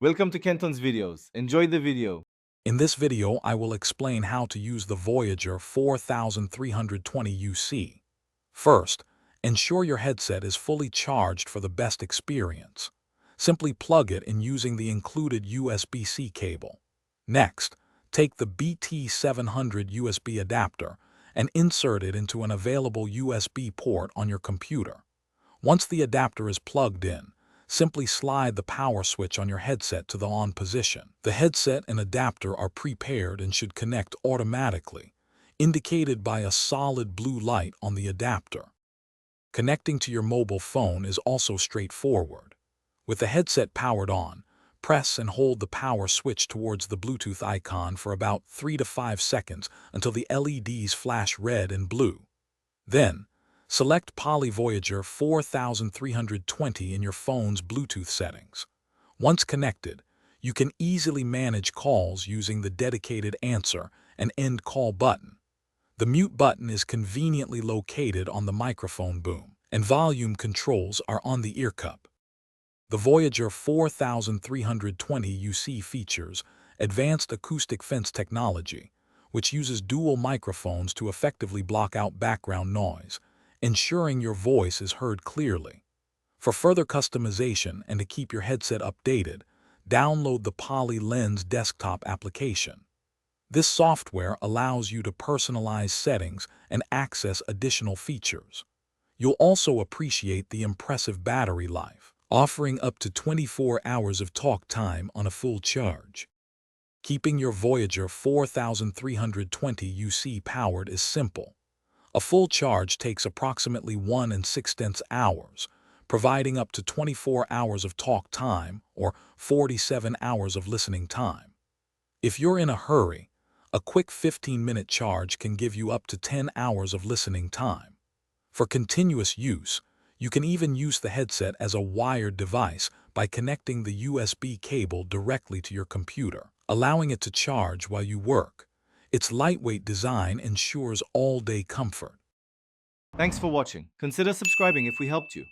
Welcome to Kenton's videos. Enjoy the video. In this video, I will explain how to use the Voyager 4320 UC. First, ensure your headset is fully charged for the best experience. Simply plug it in using the included USB-C cable. Next, take the BT700 USB adapter and insert it into an available USB port on your computer. Once the adapter is plugged in, simply slide the power switch on your headset to the on position. The headset and adapter are prepared and should connect automatically, indicated by a solid blue light on the adapter. Connecting to your mobile phone is also straightforward. With the headset powered on, press and hold the power switch towards the Bluetooth icon for about 3 to 5 seconds until the LEDs flash red and blue. Then, select Poly Voyager 4320 in your phone's Bluetooth settings. Once connected, you can easily manage calls using the dedicated answer and end call button. The mute button is conveniently located on the microphone boom, and volume controls are on the ear cup. The Voyager 4320 UC features advanced acoustic fence technology, which uses dual microphones to effectively block out background noise, ensuring your voice is heard clearly. For further customization and to keep your headset updated, download the Poly Lens desktop application. This software allows you to personalize settings and access additional features. You'll also appreciate the impressive battery life, offering up to 24 hours of talk time on a full charge. Keeping your Voyager 4320 UC powered is simple. A full charge takes approximately 1.6 hours, providing up to 24 hours of talk time or 47 hours of listening time. If you're in a hurry, a quick 15-minute charge can give you up to 10 hours of listening time. For continuous use, you can even use the headset as a wired device by connecting the USB cable directly to your computer, allowing it to charge while you work. Its lightweight design ensures all-day comfort. Thanks for watching. Consider subscribing if we helped you.